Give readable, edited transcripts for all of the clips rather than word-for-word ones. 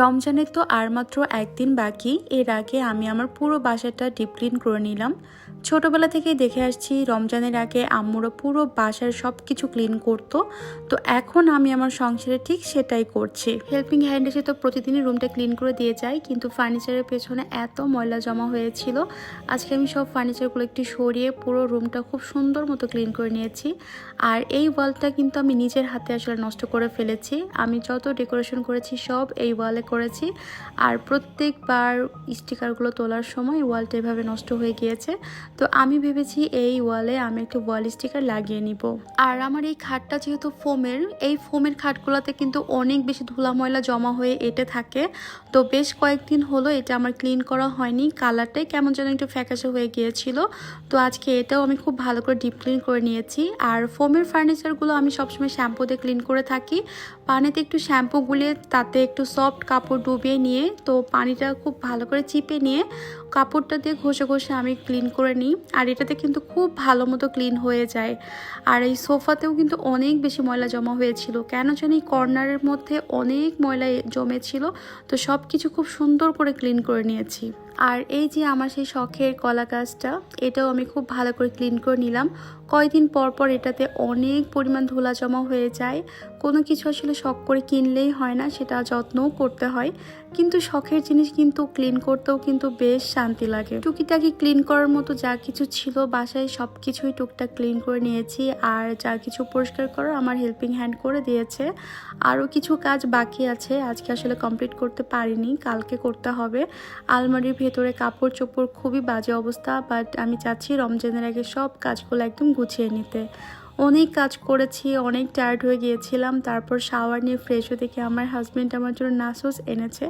রমজানের তো আর মাত্র একদিন বাকি। এর আগে আমি আমার পুরো বাসাটা ডিপ ক্লিন করে নিলাম। ছোটবেলা থেকেই দেখে আসছি রমজানের আগে আম্মুরা পুরো বাসার সব কিছু ক্লিন করতো। তো এখন আমি আমার সংসারে ঠিক সেটাই করছি। হেল্পিং হ্যান্ড এসে তো প্রতিদিনই রুমটা ক্লিন করে দিয়ে যায়, কিন্তু ফার্নিচারের পেছনে এত ময়লা জমা হয়েছিল। আজকে আমি সব ফার্নিচারগুলো একটু সরিয়ে পুরো রুমটা খুব সুন্দর মতো ক্লিন করে নিয়েছি। আর এই ওয়ালটা কিন্তু আমি নিজের হাতে আসলে নষ্ট করে ফেলেছি। আমি যত ডেকোরেশন করেছি সব এই ওয়ালে করেছি। আর প্রত্যেকবার স্টিকারগুলো তোলার সময় ওয়ালটা এভাবে নষ্ট হয়ে গিয়েছে। তো আমি ভেবেছি এই ওয়ালে আমি একটু ওয়াল স্টিকার লাগিয়ে নিব। আর আমার এই খাটটা যেহেতু ফোমের, এই ফোমের খাটগুলোতে কিন্তু অনেক বেশি ধুলা ময়লা জমা হয়ে এঁটে থাকে। তো বেশ কয়েকদিন হলো এটা আমার ক্লিন করা হয়নি, কালারটাই কেমন যেন একটু ফ্যাকাশে হয়ে গিয়েছিল। তো আজকে এটাও আমি খুব ভালো করে ডিপ ক্লিন করে নিয়েছি। আর ফোমের ফার্নিচারগুলো আমি সবসময় শ্যাম্পু দিয়ে ক্লিন করে থাকি। পানিতে একটু শ্যাম্পু গুলিয়ে তাতে একটু সফট কাপড় ডুবিয়ে নিয়ে, তো পানিটা খুব ভালো করে চিপে নিয়ে কাপড়টা দিয়ে ঘষে ঘষে আমি ক্লিন করে নিই। আর এটাতে কিন্তু খুব ভালো মতো ক্লিন হয়ে যায়। আর এই সোফাতেও কিন্তু অনেক বেশি ময়লা জমা হয়েছিল, কেন জানি কর্নারের মধ্যে অনেক ময়লা জমেছিল। তো সব কিছু খুব সুন্দর করে ক্লিন করে নিয়েছি। আর এই যে আমার সেই শখের কলা গাছটা, এটাও আমি খুব ভালো করে ক্লিন করে নিলাম। কয়দিন পর পর এটাতে অনেক পরিমাণ ধুলা জমা হয়ে যায়। কোনো কিছু আসলে শখ করে কিনলেই হয় না, সেটা যত্নও করতে হয়। কিন্তু শখের জিনিস কিন্তু ক্লিন করতেও কিন্তু বেশ শান্তি লাগে। টুকিটাকি ক্লিন করার মতো যা কিছু ছিল বাসায় সব কিছুই টুকটাক ক্লিন করে নিয়েছি। আর যা কিছু পরিষ্কার করার আমার হেল্পিং হ্যান্ড করে দিয়েছে। আরও কিছু কাজ বাকি আছে, আজকে আসলে কমপ্লিট করতে পারিনি, কালকে করতে হবে। আলমারির ভেতরে কাপড় চোপড় খুবই বাজে অবস্থা, বাট আমি চাচ্ছি রমজানের আগে সব কাজগুলো একদম গুছিয়ে নিতে। অনেক কাজ করেছি, অনেক টায়ার্ড হয়ে গিয়েছিলাম। তারপর শাওয়ার নিয়ে ফ্রেশ হয়ে দেখি আমার হাজব্যান্ড আমার জন্য নাসোস এনেছে।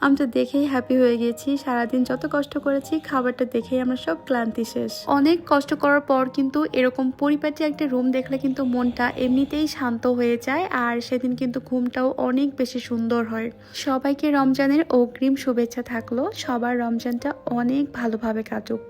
আমি তো দেখেই হ্যাপি হয়ে গেছি। সারাদিন যত কষ্ট করেছি খাবারটা দেখেই আমার সব ক্লান্তি শেষ। অনেক কষ্ট করার পর কিন্তু এরকম পরিপাটি একটা রুম দেখলে কিন্তু মনটা এমনিতেই শান্ত হয়ে যায়। আর সেদিন কিন্তু ঘুমটাও অনেক বেশি সুন্দর হয়। সবাইকে রমজানের অগ্রিম শুভেচ্ছা থাকলো। সবার রমজানটা অনেক ভালোভাবে কাটুক।